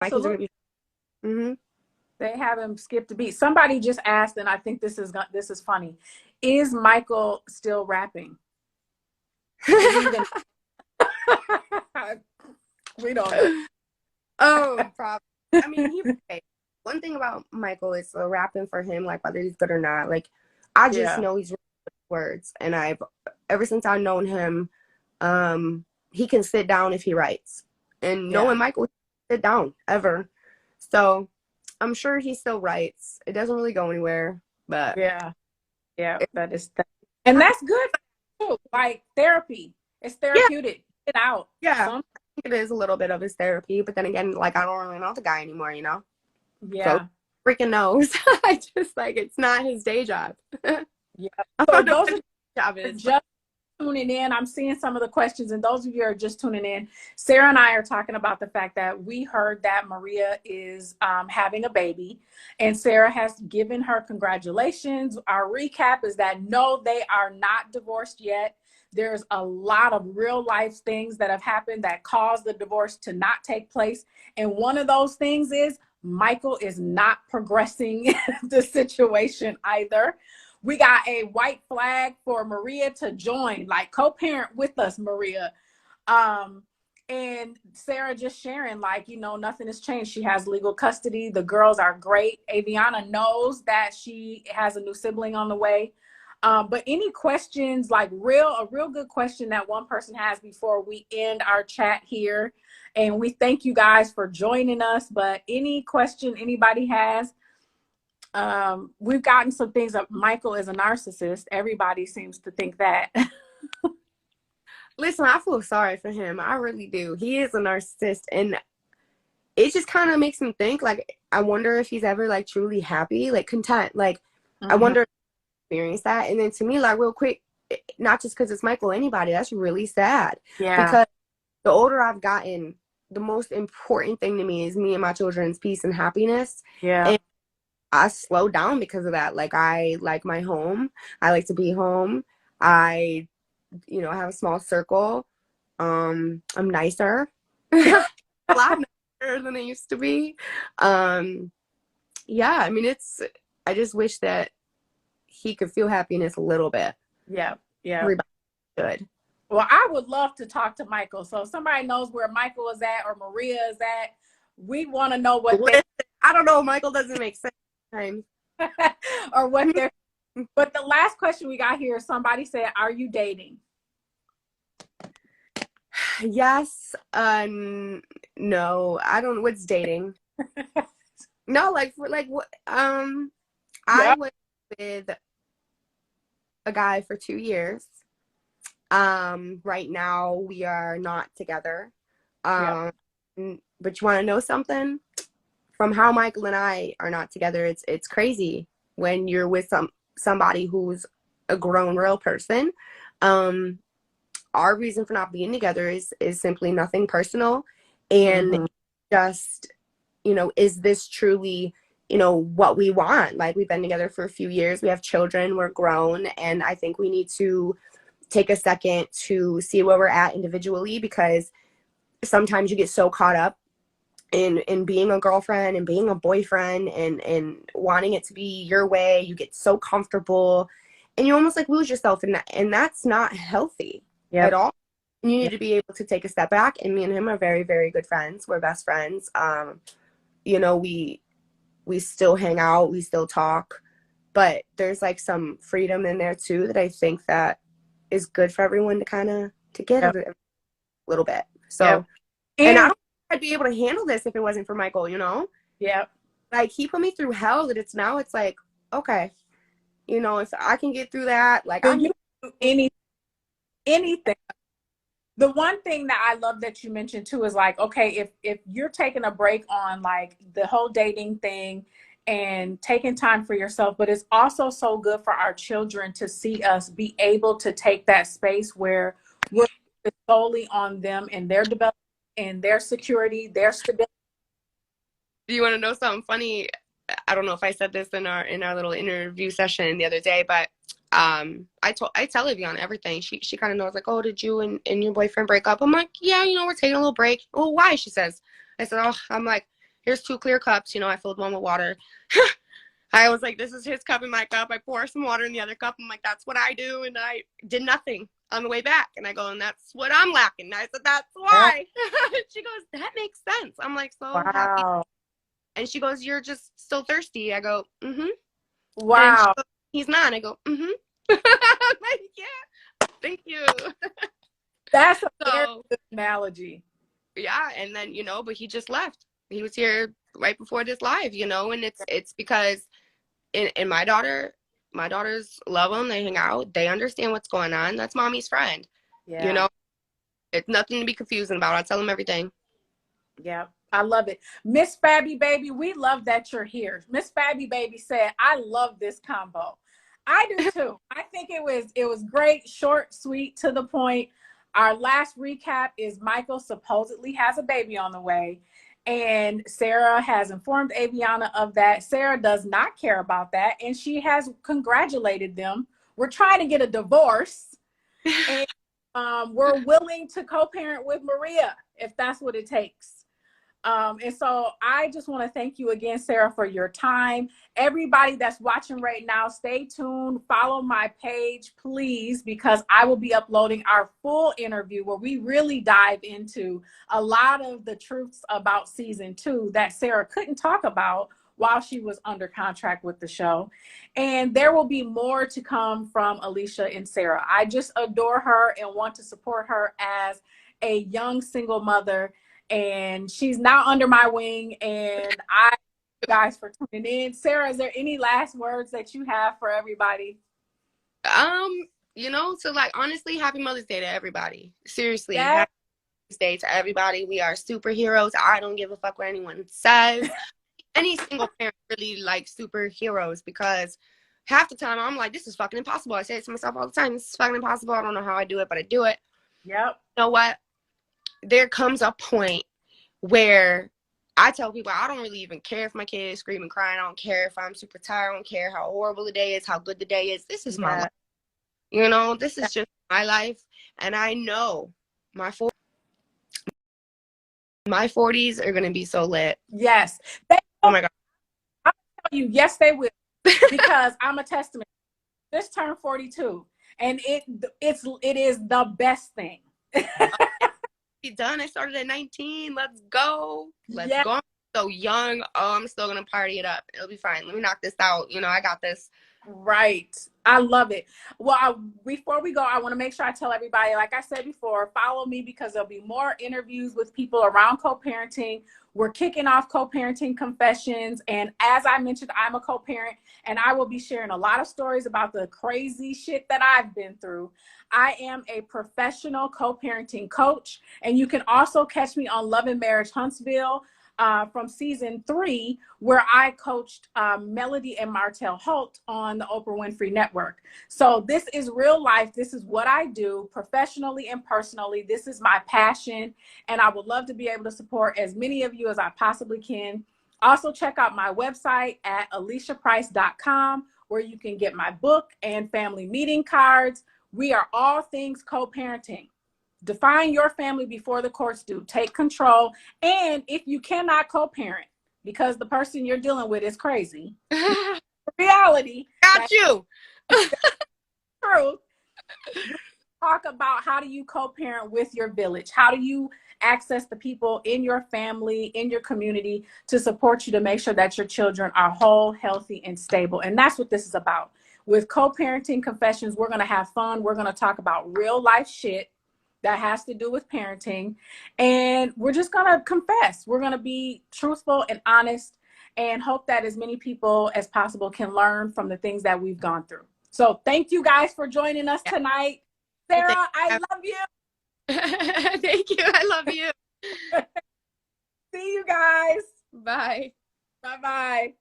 Michael's gonna be. Mm-hmm. They have him skip the beat. Somebody just asked, and I think this is funny. Is Michael still rapping? Even we don't know. Oh, probably. I mean, okay. One thing about Michael is the rapping for him, like whether he's good or not. Like, I just Yeah. know he's really good with words, and ever since I've known him, he can sit down if he writes, and knowing Michael, he can sit down ever. So I'm sure he still writes. It doesn't really go anywhere, but Yeah. That is, and that's good too. Like therapy, it's yeah, therapeutic. Get out. yeah. I think it is a little bit of his therapy, but then again, like I don't really know the guy anymore, you know. So Yeah. freaking knows. I just like it's not his day job. Yeah. I So don't know those what are his job is. just tuning in. I'm seeing some of the questions, and those of you who are just tuning in, Sarah and I are talking about the fact that we heard that Maria is having a baby, and Sarah has given her congratulations. Our recap is that no, they are not divorced yet. There's a lot of real life things that have happened that caused the divorce to not take place. And one of those things is Michael is not progressing the situation either. We got a white flag for Maria to join, like co-parent with us, Maria. And Sarah just sharing, like, you know, nothing has changed. She has legal custody. The girls are great. Aviana knows that she has a new sibling on the way. But any questions, like a real good question that one person has before we end our chat here. And we thank you guys for joining us. But any question anybody has, we've gotten some things that Michael is a narcissist. Everybody seems to think that. Listen, I feel sorry for him. I really do. He is a narcissist, and it just kind of makes me think, like, I wonder if he's ever, like, truly happy, like, content. Like, I wonder if he experienced that. And then to me, like, real quick, not just because it's Michael, anybody, that's really sad. Yeah. Because the older I've gotten, the most important thing to me is me and my children's peace and happiness. Yeah. And I slowed down because of that. Like, I like my home. I like to be home. I have a small circle. I'm nicer. A lot nicer than I used to be. Yeah, I mean, I just wish that he could feel happiness a little bit. Yeah. Everybody should. Well, I would love to talk to Michael. So if somebody knows where Michael is at or Maria is at, we want to know what I don't know. Michael doesn't make sense sometimes. or what they're. But the last question we got here, somebody said, "Are you dating?" Yes. No. I don't. What's dating? No, like what? I was with a guy for 2 years. Right now we are not together. But you want to know something? From how Michael and I are not together, it's crazy when you're with somebody who's a grown real person. Our reason for not being together is simply nothing personal, and just, is this truly, what we want? Like, we've been together for a few years, we have children, we're grown, and I think we need to take a second to see where we're at individually, because sometimes you get so caught up in being a girlfriend and being a boyfriend and wanting it to be your way. You get so comfortable and you almost like lose yourself in that, and that's not healthy at all. You need to be able to take a step back, and me and him are very, very good friends. We're best friends. We still hang out, we still talk, but there's like some freedom in there too that I think that is good for everyone to get a little bit. So and I don't think I'd be able to handle this if it wasn't for Michael, like, he put me through hell that it's like, okay, if I can get through that, like, I can do anything. The one thing that I love that you mentioned too is like, okay, if you're taking a break on like the whole dating thing and taking time for yourself, but it's also so good for our children to see us be able to take that space where we're solely on them and their development and their security, their stability. Do you want to know something funny? I don't know if I said this in our little interview session the other day, but I tell Aviana everything. She kind of knows, like, oh, did you and your boyfriend break up? I'm like, yeah, we're taking a little break. Well, why? She says. I said, oh, I'm like, here's 2 clear cups. You know, I filled one with water. I was like, this is his cup and my cup. I pour some water in the other cup. I'm like, that's what I do. And I did nothing on the way back. And I go, and that's what I'm lacking. And I said, that's why. She goes, that makes sense. I'm like, so happy. Wow. And she goes, you're just still thirsty. I go, mm-hmm. And she Wow. goes, he's not. I go, mm-hmm. I'm like, yeah, thank you. That's a very So, good analogy. yeah. And then, you know, but he just left. He was here right before this live, you know, and it's because in my daughters love him. They hang out. They understand what's going on. That's mommy's friend. Yeah. You know, it's nothing to be confusing about. I tell them everything. Yeah, I love it. Miss Fabby Baby, we love that you're here. Miss Fabby Baby said, I love this combo. I do too. I think it was great, short, sweet, to the point. Our last recap is Michael supposedly has a baby on the way. And Sarah has informed Aviana of that. Sarah does not care about that. And she has congratulated them. We're trying to get a divorce. And we're willing to co-parent with Maria if that's what it takes. And so I just want to thank you again, Sarah, for your time. Everybody that's watching right now, stay tuned. Follow my page, please, because I will be uploading our full interview where we really dive into a lot of the truths about season 2 that Sarah couldn't talk about while she was under contract with the show. And there will be more to come from Alicia and Sarah. I just adore her and want to support her as a young single mother. And she's now under my wing, and I thank you guys for tuning in. Sarah, is there any last words that you have for everybody? You know, so like honestly, happy Mother's Day to everybody. Seriously, Yes. happy Mother's Day to everybody. We are superheroes. I don't give a fuck what anyone says. Any single parent really likes superheroes because half the time I'm like, this is fucking impossible. I say it to myself all the time. This is fucking impossible. I don't know how I do it, but I do it. Yep. You know what? There comes a point where I tell people I don't really even care if my kid is screaming, crying. I don't care if I'm super tired. I don't care how horrible the day is, how good the day is. This is my life. You know, this is just my life. And I know my 40s are going to be so lit. Yes. Oh my God. I'll tell you, yes, they will. Because I'm a testament. Just turned 42. And it is the best thing. Be done. I started at 19. Let's go. Let's Yes. go. I'm so young. Oh, I'm still gonna party it up. It'll be fine. Let me knock this out. You know, I got this. Right. I love it. Well, before we go, I want to make sure I tell everybody, like I said before, follow me because there'll be more interviews with people around co-parenting. We're kicking off co-parenting confessions. And as I mentioned, I'm a co-parent and I will be sharing a lot of stories about the crazy shit that I've been through. I am a professional co-parenting coach, and you can also catch me on Love and Marriage Huntsville from season 3, where I coached Melody and Martell Holt on the Oprah Winfrey Network. So this is real life. This is what I do professionally and personally. This is my passion, and I would love to be able to support as many of you as I possibly can. Also, check out my website at aliciaprice.com, where you can get my book and family meeting cards. We are all things co-parenting. Define your family before the courts do. Take control. And if you cannot co-parent because the person you're dealing with is crazy, reality. Got you. Truth. Talk about how do you co-parent with your village? How do you access the people in your family, in your community to support you to make sure that your children are whole, healthy, and stable? And that's what this is about. With co-parenting confessions, we're going to have fun. We're going to talk about real life shit that has to do with parenting. And we're just going to confess. We're going to be truthful and honest and hope that as many people as possible can learn from the things that we've gone through. So thank you guys for joining us tonight. Sarah, I love you. Thank you. I love you. See you guys. Bye. Bye-bye.